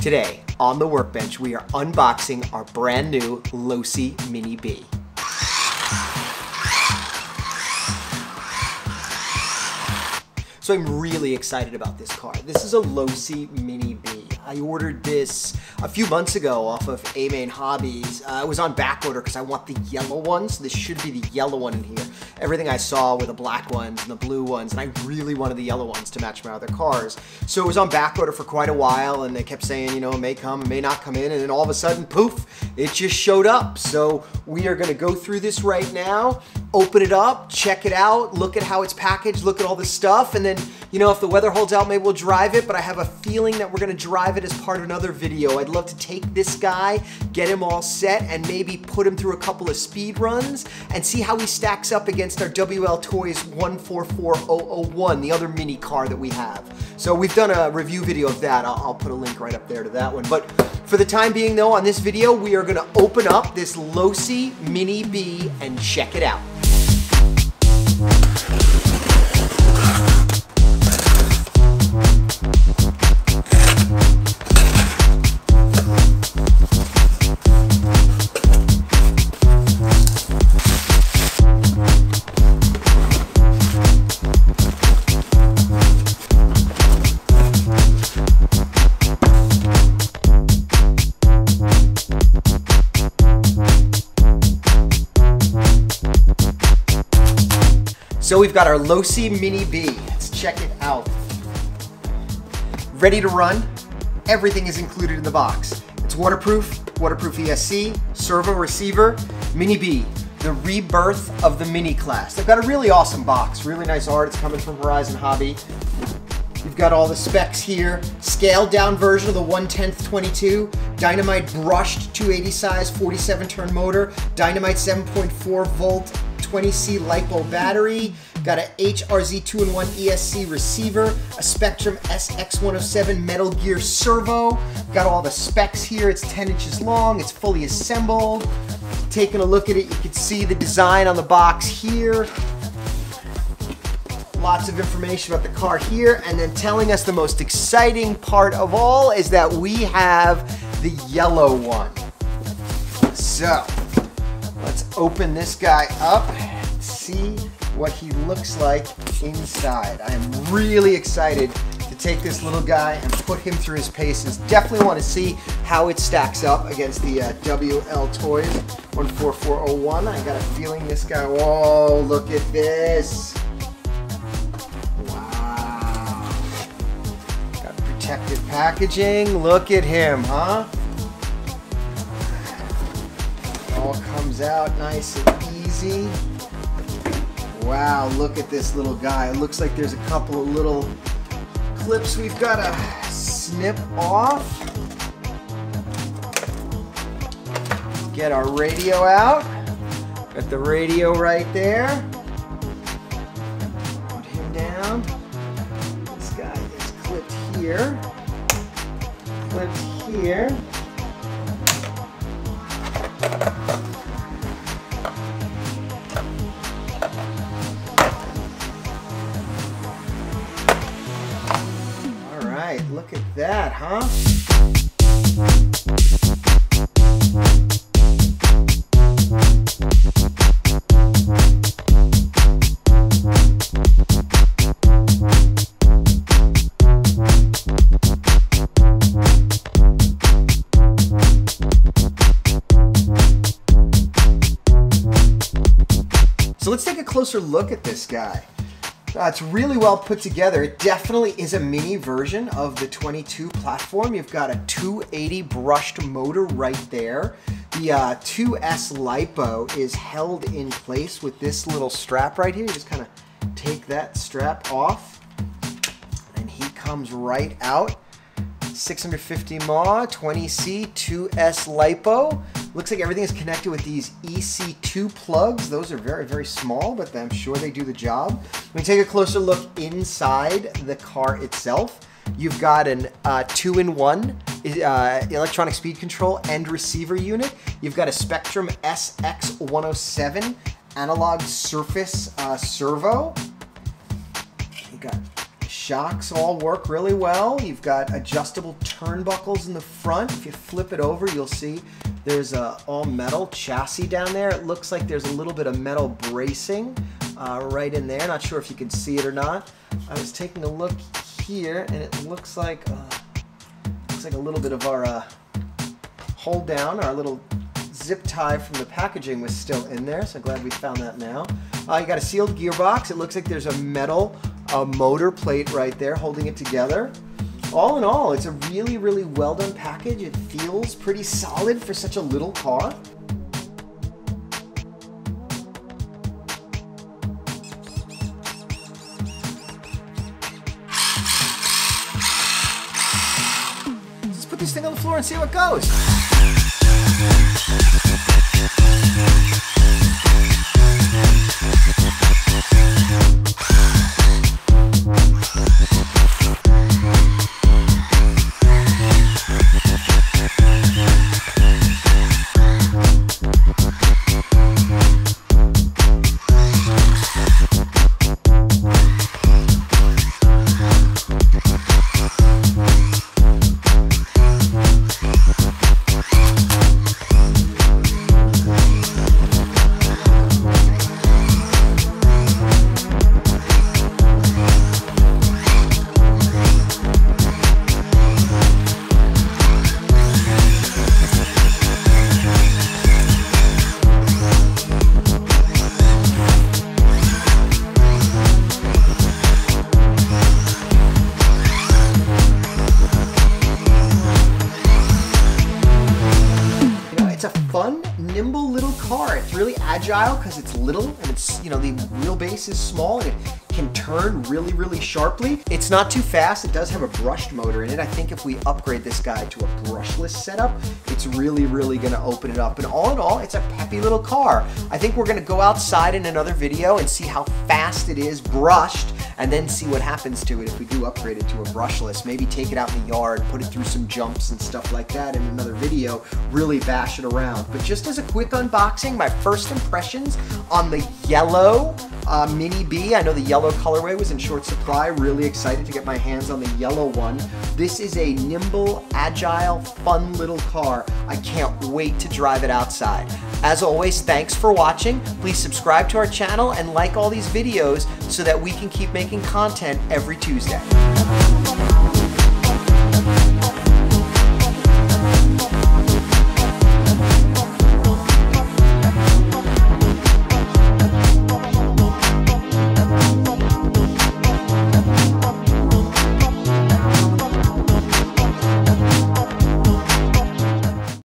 Today, on the workbench, we are unboxing our brand new Losi Mini-B. So I'm really excited about this car. This is a Losi Mini-B. I ordered this a few months ago off of A-Main Hobbies. It was on back order because I want the yellow one, so this should be the yellow one in here. Everything I saw were the black ones and the blue ones, and I really wanted the yellow ones to match my other cars. So it was on back order for quite a while, and they kept saying, you know, it may come, it may not come in, and then all of a sudden, poof, it just showed up. So we are gonna go through this right now, open it up, check it out, look at how it's packaged, look at all the stuff, and then, you know, if the weather holds out, maybe we'll drive it, but I have a feeling that we're gonna drive it as part of another video. I'd love to take this guy, get him all set, and maybe put him through a couple of speed runs and see how he stacks up against our WL Toys 144001, the other mini car that we have. So we've done a review video of that. I'll put a link right up there to that one. But for the time being though, on this video, we are gonna open up this Losi Mini-B and check it out. So we've got our Losi Mini-B. Let's check it out. Ready to run. Everything is included in the box. It's waterproof ESC, servo receiver, Mini-B, the rebirth of the mini class. They've got a really awesome box, really nice art. It's coming from Horizon Hobby. You've got all the specs here. Scaled down version of the 1/10 22, Dynamite brushed 280 size 47 turn motor, Dynamite 7.4 volt 20C LiPo battery, got a HRZ 2-in-1 ESC receiver, a Spectrum SX107 Metal Gear servo, got all the specs here. It's 10 inches long, it's fully assembled. Taking a look at it, you can see the design on the box here. Lots of information about the car here, and then telling us the most exciting part of all is that we have the yellow one. So, let's open this guy up and see what he looks like inside. I am really excited to take this little guy and put him through his paces. Definitely want to see how it stacks up against the WL Toys 14401. I got a feeling this guy, whoa, look at this. Wow. Got protective packaging. Look at him, huh? All comes out nice and easy. Wow, look at this little guy. It looks like there's a couple of little clips we've got to snip off. Get our radio out. Got the radio right there. Put him down. This guy is clipped here. Clipped here. Look at that, huh? So let's take a closer look at this guy. It's really well put together. It definitely is a mini version of the 22 platform. You've got a 280 brushed motor right there. The 2S LiPo is held in place with this little strap right here. You just kind of take that strap off and he comes right out. 650 mAh, 20C, 2S LiPo. Looks like everything is connected with these EC2 plugs. Those are very, very small, but I'm sure they do the job. When we take a closer look inside the car itself, you've got an 2-in-1 electronic speed control and receiver unit. You've got a Spectrum SX107 analog surface servo. You got Shocks all work really well. You've got adjustable turnbuckles in the front. If you flip it over, you'll see there's a all metal chassis down there. It looks like there's a little bit of metal bracing right in there. Not sure if you can see it or not. I was taking a look here, and it looks like a little bit of our hold down, our little zip tie from the packaging was still in there, so I'm glad we found that now. You got a sealed gearbox. It looks like there's a metal motor plate right there holding it together. All in all, it's a really, really well done package. It feels pretty solid for such a little car. Let's put this thing on the floor and see how it goes. Fun, nimble little car. It's really agile because it's little and it's, the wheelbase is small and it can turn really, really sharply. It's not too fast. It does have a brushed motor in it. I think if we upgrade this guy to a brushless setup, it's really, really going to open it up. And all in all, it's a peppy little car. I think we're going to go outside in another video and see how fast it is brushed, and then see what happens to it if we do upgrade it to a brushless. Maybe take it out in the yard, put it through some jumps and stuff like that in another video, really bash it around. But just as a quick unboxing, my first impressions on the yellow Mini-B. I know the yellow colorway was in short supply. Really excited to get my hands on the yellow one. This is a nimble, agile, fun little car. I can't wait to drive it outside. As always, thanks for watching. Please subscribe to our channel and like all these videos so that we can keep making content every Tuesday.